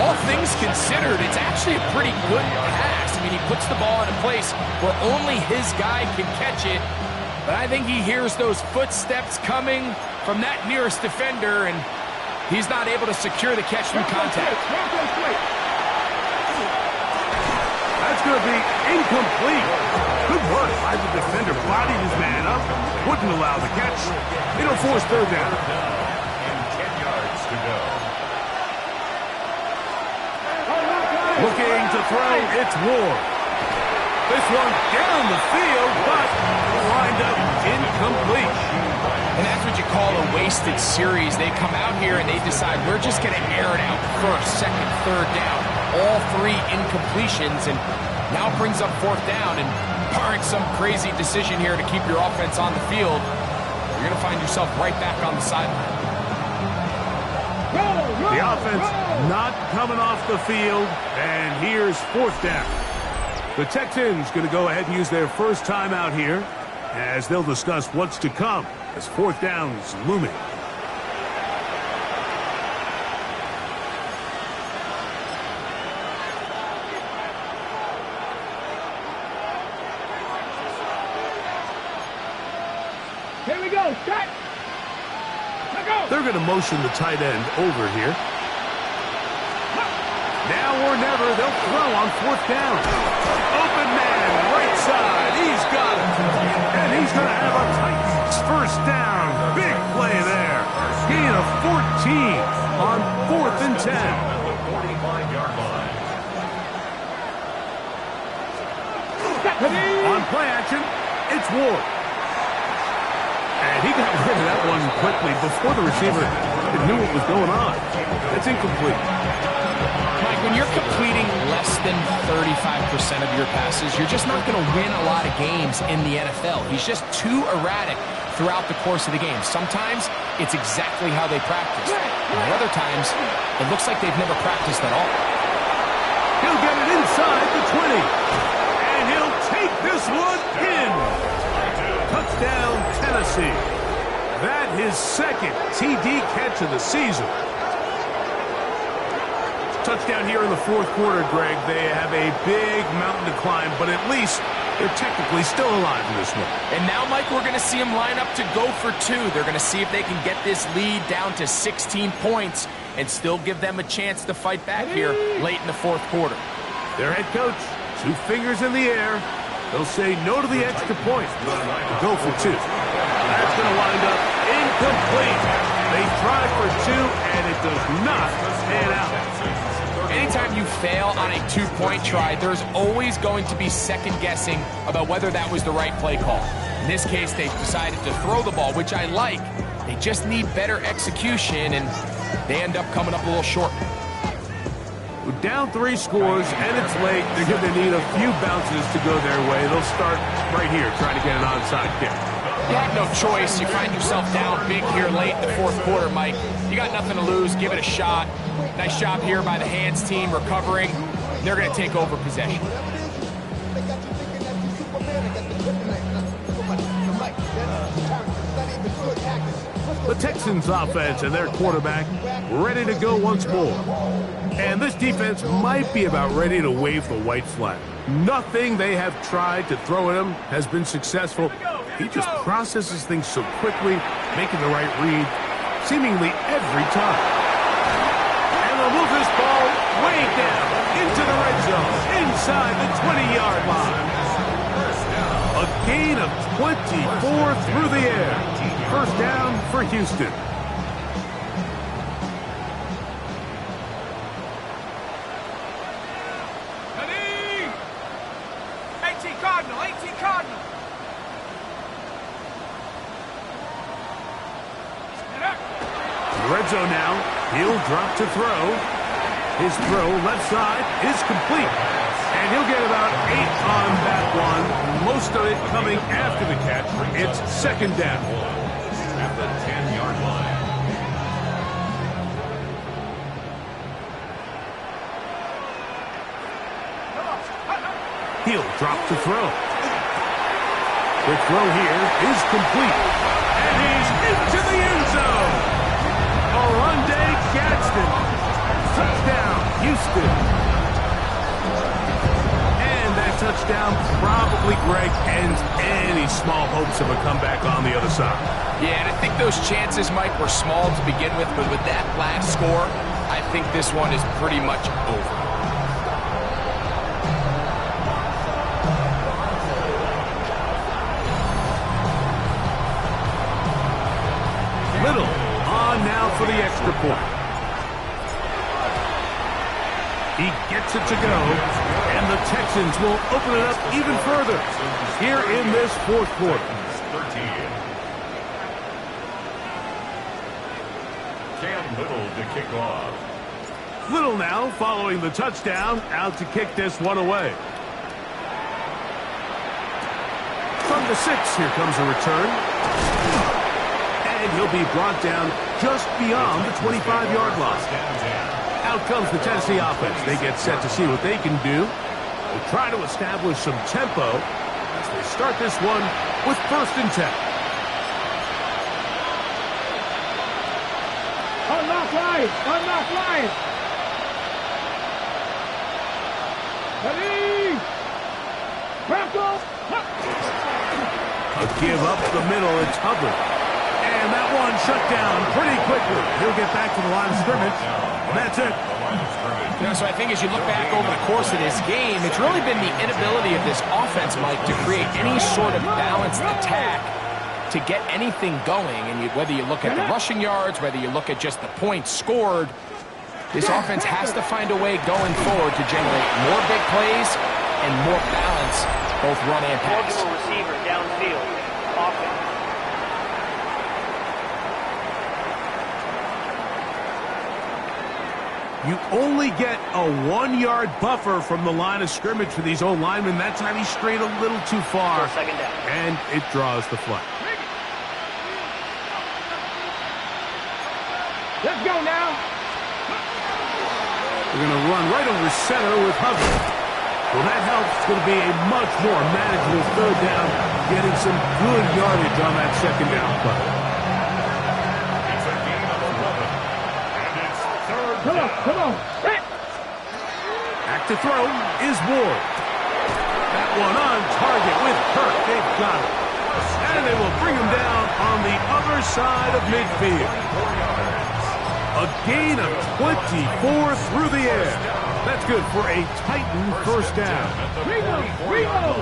All things considered, it's actually a pretty good pass. I mean, he puts the ball in a place where only his guy can catch it. But I think he hears those footsteps coming from that nearest defender, and he's not able to secure the catch through contact.
That's going to be incomplete. Good work by the defender. Bodied his man up. Wouldn't allow the catch. It'll force third down.
And 10 yards to go.
Looking to throw, it's Ward. This one down the field, but lined up incomplete.
And that's what you call a wasted series. They come out here and they decide we're just going to air it out first, second, third down. All three incompletions, and now brings up fourth down. And barring some crazy decision here to keep your offense on the field, you're going to find yourself right back on the sideline.
The offense not coming off the field, and here's fourth down. The Texans going to go ahead and use their first timeout here as they'll discuss what's to come as fourth down is looming.
Here we go, set. Let go.
They're going to motion the tight end over here. Now or never, they'll throw on fourth down. Open man, right side, he's got it. And he's going to have a Titans first down. Big play there. Gain of 14 on 4th and 10.
45-yard line.
On play action, it's Ward. And he got rid of that one quickly before the receiver knew what was going on. That's incomplete.
Mike, when you're completing less than 35% of your passes, you're just not going to win a lot of games in the NFL. He's just too erratic throughout the course of the game. Sometimes it's exactly how they practice. And other times, it looks like they've never practiced at all.
He'll get it inside the 20. And he'll take this one in. Touchdown, Tennessee. That his second TD catch of the season. Touchdown here in the fourth quarter, Greg. They have a big mountain to climb, but at least they're technically still alive in this one.
And now, Mike, we're going to see them line up to go for two. They're going to see if they can get this lead down to 16 points and still give them a chance to fight back here late in the fourth quarter.
Their head coach, 2 fingers in the air. They'll say no to the extra point. Go for 2. That's going to wind up incomplete. They try for 2, and it does not pan out.
Anytime you fail on a 2-point try, there's always going to be second guessing about whether that was the right play call. In this case, they decided to throw the ball, which I like. They just need better execution, and they end up coming up a little short.
Down 3 scores, and it's late. They're going to need a few bounces to go their way. They'll start right here, trying to get an onside kick.
You have no choice. You find yourself down big here late in the fourth quarter, Mike. You got nothing to lose. Give it a shot. Nice job here by the hands team recovering. They're going to take over possession.
The Texans offense and their quarterback ready to go once more. And this defense might be about ready to wave the white flag. Nothing they have tried to throw at him has been successful. He just processes things so quickly, making the right read seemingly every time. And they'll move this ball way down into the red zone, inside the 20-yard line. A gain of 24 through the air. First down for Houston. Red zone now. He'll drop to throw. His throw left side is complete. And he'll get about 8 on that one. Most of it coming after the catch. It's second down. He'll drop to throw. The throw here is complete. And he's into the end zone. Oronde Gadsden. Touchdown, Houston. And that touchdown probably, Greg, ends any small hopes of a comeback on the other side.
Yeah, and I think those chances, Mike, were small to begin with, but with that last score, I think this one is pretty much over.
Little on now for the extra point. He gets it to go, and the Texans will open it up even further here in this fourth quarter.
Little to kick off.
Little now following the touchdown, out to kick this one away. From the 6, here comes a return. And he'll be brought down just beyond the 25-yard line. Out comes the Tennessee offense. They get set to see what they can do. They try to establish some tempo as they start this one with 1st and 10.
Unlock line! Unlock line! Ready! Crackle!
A give up the middle, it's Hubbard. And that one shut down pretty quickly. He'll get back to the line of scrimmage. And that's it.
So I think as you look back over the course of this game, it's really been the inability of this offense, Mike, to create any sort of balanced attack to get anything going. And whether you look at the rushing yards, whether you look at just the points scored, this offense has to find a way going forward to generate more big plays and more balance, both run and pass.
Multiple receiver downfield. Offense.
You only get a 1-yard buffer from the line of scrimmage for these old linemen. That time he strayed a little too far.
Second down.
And it draws the flag.
Let's go now!
We're going to run right over center with Hubbard. Well, that helps. It's going to be a much more manageable 3rd down, getting some good yardage on that 2nd down play.
It's a gain of 11. And it's 3rd
Come on,
down.
come on!
Back to throw is Ward. That one on target with Kirk. They've got it. And they will bring him down on the other side of midfield. A gain of 24 through the air. That's good for a Titan 1st down.
Remo!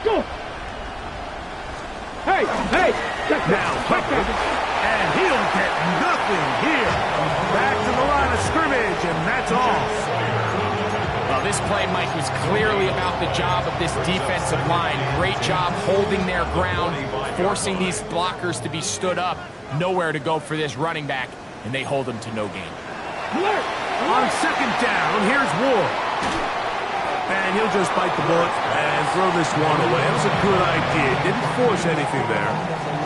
Go! Hey!
Now Hubbard, and he'll get nothing here. Back to the line of scrimmage, and that's all.
Well, this play, Mike, was clearly about the job of this defensive line. Great job holding their ground, forcing these blockers to be stood up. Nowhere to go for this running back, and they hold him to no gain.
On 2nd down, here's Ward. And he'll just bite the bullet and throw this one away. It was a good idea. Didn't force anything there.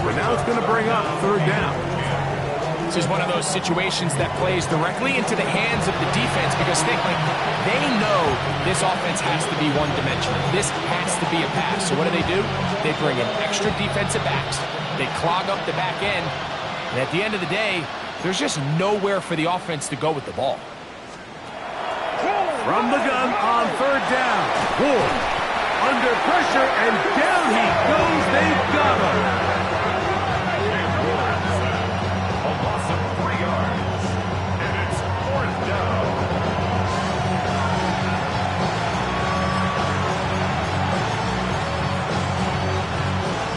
But now it's going to bring up 3rd down.
This is one of those situations that plays directly into the hands of the defense because they know this offense has to be one-dimensional. This has to be a pass. So what do? They bring in extra defensive backs. They clog up the back end. And at the end of the day, there's just nowhere for the offense to go with the ball.
From the gun on 3rd down. Ward under pressure, and down he goes. They've got him.
A loss of 3 yards. And it's 4th down.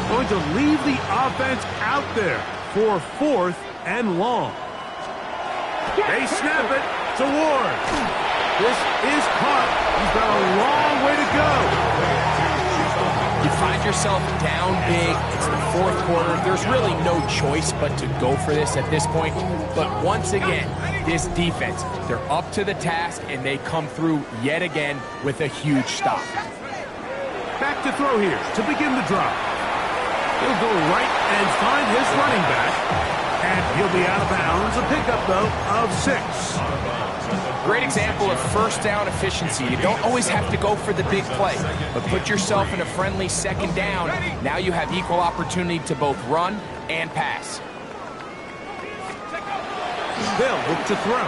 Going to leave the offense out there for 4th and long. They snap it to Ward. This is caught. He's got a long way to go.
You find yourself down big. It's the 4th quarter. There's really no choice but to go for this at this point. But once again, this defense, they're up to the task, and they come through yet again with a huge stop.
Back to throw here to begin the drive. He'll go right and find his running back. And He'll be out of bounds. A pickup, though, of 6.
Great example of first down efficiency. You don't always have to go for the big play, but put yourself in a friendly second down. Now you have equal opportunity to both run and pass.
They'll look to throw.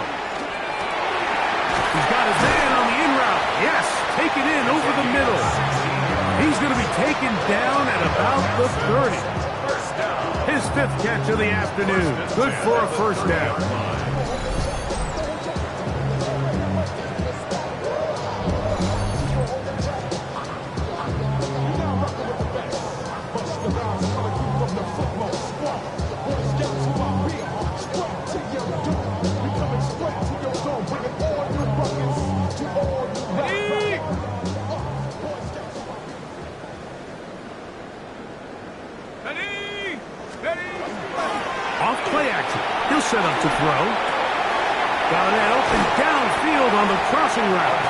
He's got his man on the in route. Yes, take it in over the middle. He's going to be taken down at about the 30. His 5th catch of the afternoon. Good for a first down. Set up to throw. Got it open downfield on the crossing route.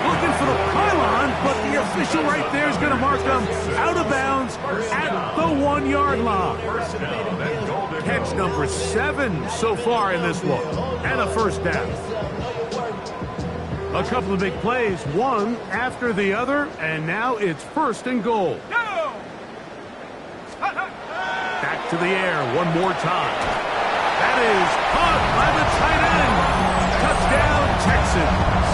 Looking for the pylon, but the official right there is going to mark them out of bounds at the 1-yard line. Catch number 7 so far in this one, and a first down. A couple of big plays, one after the other, and now it's 1st and goal. Back to the air one more time. That is caught by the tight end. Touchdown, Texans.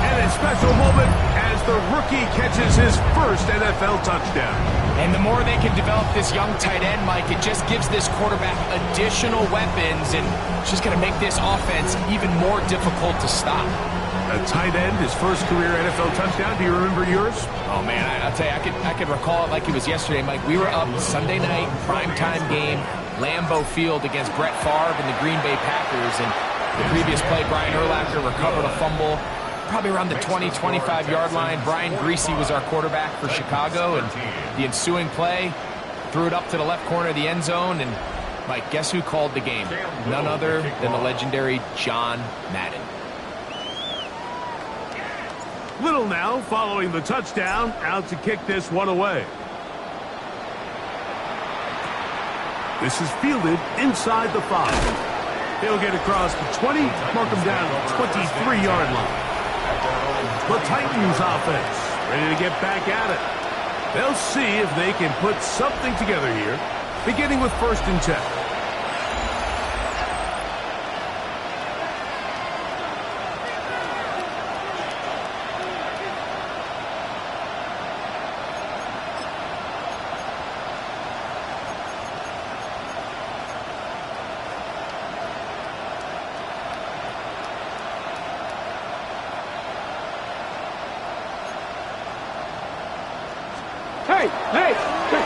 And a special moment as the rookie catches his first NFL touchdown.
And the more they can develop this young tight end, Mike, it just gives this quarterback additional weapons, and it's just going to make this offense even more difficult to stop.
A tight end, his first career NFL touchdown. Do you remember yours?
Oh, man, I'll tell you, I could recall it like it was yesterday, Mike. We were up Sunday night, primetime game, Lambeau Field against Brett Favre and the Green Bay Packers. And the previous play, Brian Urlacher recovered a fumble probably around the 20, 25-yard line. Brian Greasy was our quarterback for Chicago, and the ensuing play, threw it up to the left corner of the end zone. And, Mike, guess who called the game? None other than the legendary John Madden.
Little now following the touchdown, out to kick this one away. This is fielded inside the 5. He'll get across the 20, mark him down at the 23-yard line. The Titans offense ready to get back at it. They'll see if they can put something together here, beginning with 1st and 10.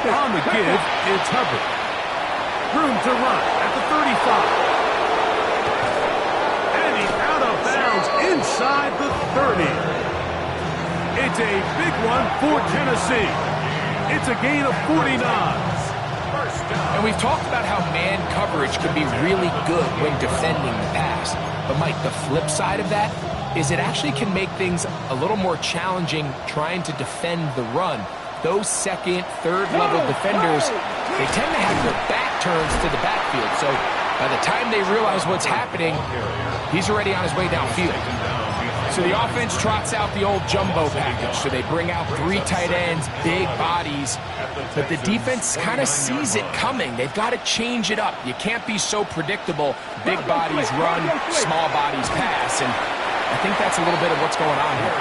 On the give, it's Hubbard. Room to run at the 35. And he's out of bounds inside the 30. It's a big one for Tennessee. It's a gain of 49.
And we've talked about how man coverage can be really good when defending the pass. But, Mike, the flip side of that is it actually can make things a little more challenging trying to defend the run. Those second, third-level defenders, they tend to have their back turns to the backfield. So by the time they realize what's happening, he's already on his way downfield. So the offense trots out the old jumbo package. So they bring out 3 tight ends, big bodies. But the defense kind of sees it coming. They've got to change it up. You can't be so predictable. Big bodies run, small bodies pass. And I think that's a little bit of what's going on here.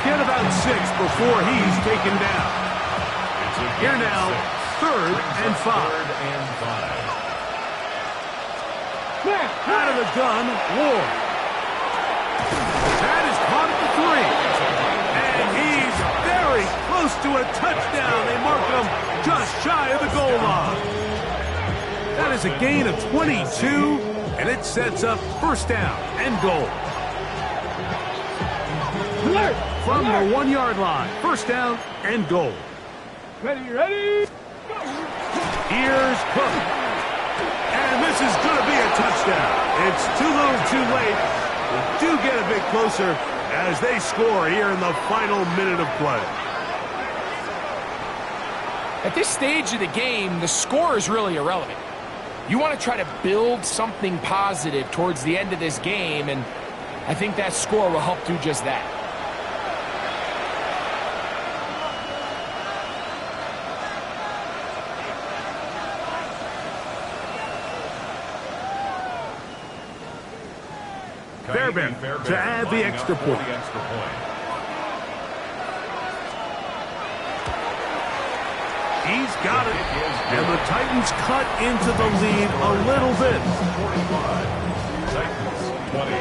Get about 6 before he's taken down. Here now, 3rd and 5. Out of the gun, Ward. That is caught at the 3. And he's very close to a touchdown. They mark him just shy of the goal line. That is a gain of 22, and it sets up 1st down and goal. From the 1-yard line, 1st down and goal.
Ready?
Here's Cook. And this is going to be a touchdown. It's too little too late. We do get a bit closer as they score here in the final minute of play.
At this stage of the game, the score is really irrelevant. You want to try to build something positive towards the end of this game, and I think that score will help do just that.
Fairbairn to add the extra point. He's got it. And the Titans cut into the lead a little bit.
45. Titans 20.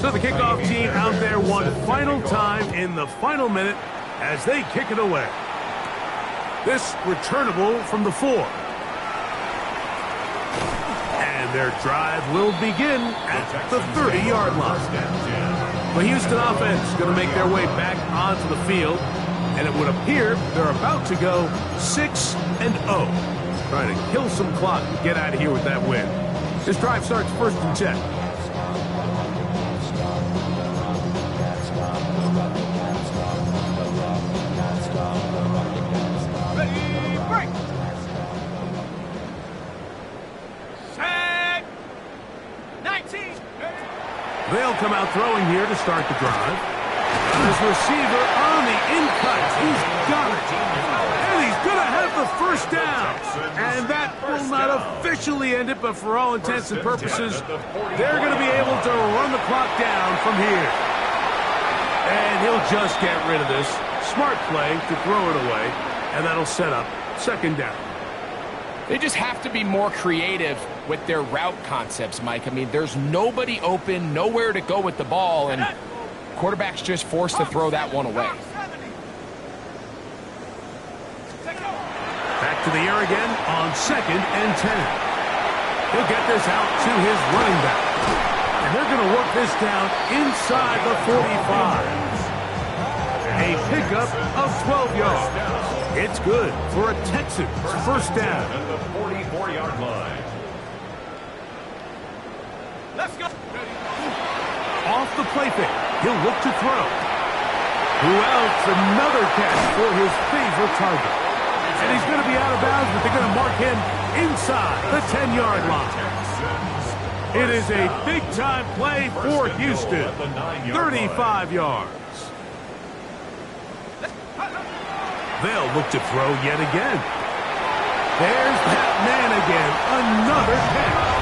So the kickoff team out there one final time in the final minute as they kick it away. This returnable from the 4. And their drive will begin at the 30-yard line. The Houston offense going to make their way back onto the field, and it would appear they're about to go 6-0. Trying to kill some clock and get out of here with that win. This drive starts 1st and 10. They'll come out throwing here to start the drive. This receiver on the in-cut. He's got it. And he's going to have the first down. And that will not officially end it, but for all intents and purposes, they're going to be able to run the clock down from here. And he'll just get rid of this. Smart play to throw it away, and that'll set up 2nd down.
They just have to be more creative with their route concepts, Mike. I mean, there's nobody open, nowhere to go with the ball, and quarterback's just forced to throw that one away.
Back to the air again on 2nd and 10. He'll get this out to his running back. And they're going to work this down inside the 45. A pickup of 12 yards. It's good for a Texans first down.
At the 44-yard line.
Let's go.
Off the play fake. He'll look to throw. Who else? Another catch for his favorite target. And he's going to be out of bounds, but they're going to mark him inside the 10-yard line. It is a big-time play for Houston. 35 yards. They'll look to throw yet again. There's that man again. Another catch.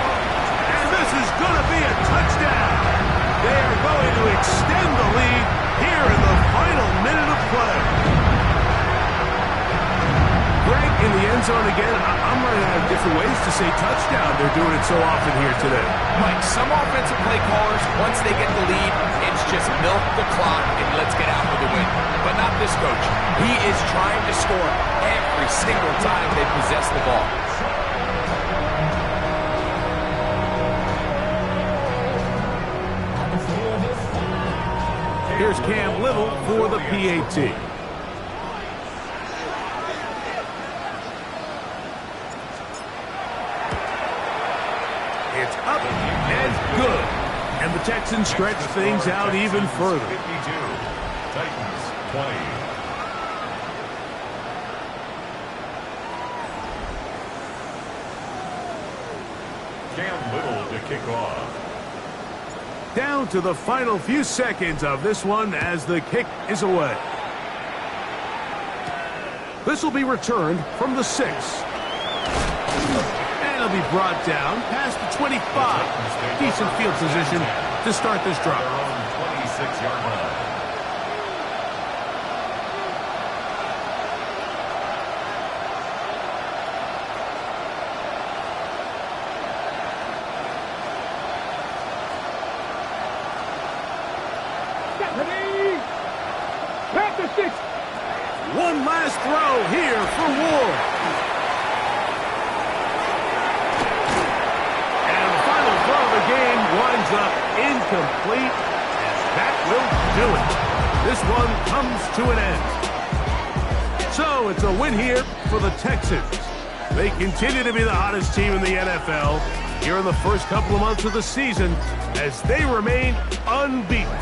And this is going to be a touchdown. They are going to extend the lead here in the final minute of play. Greg, in the end zone again, I'm running out of different ways to say touchdown. They're doing it so often here today.
Mike, some offensive play callers, once they get the lead, it's just milk the clock and let's get out with the win. But not this coach. He is trying to score every single time they possess the ball.
Here's Cam Little for the PAT. It's up and good. And the Texans stretch things out even further.
52. Titans 20. Cam Little to kick off.
Down to the final few seconds of this one as the kick is away. This will be returned from the 6. And it'll be brought down past the 25. Decent field position to start this drive.
26-yard line.
One last throw here for Ward. And the final throw of the game winds up incomplete. And that will do it. This one comes to an end. So it's a win here for the Texans. They continue to be the hottest team in the NFL here in the first couple of months of the season as they remain unbeaten.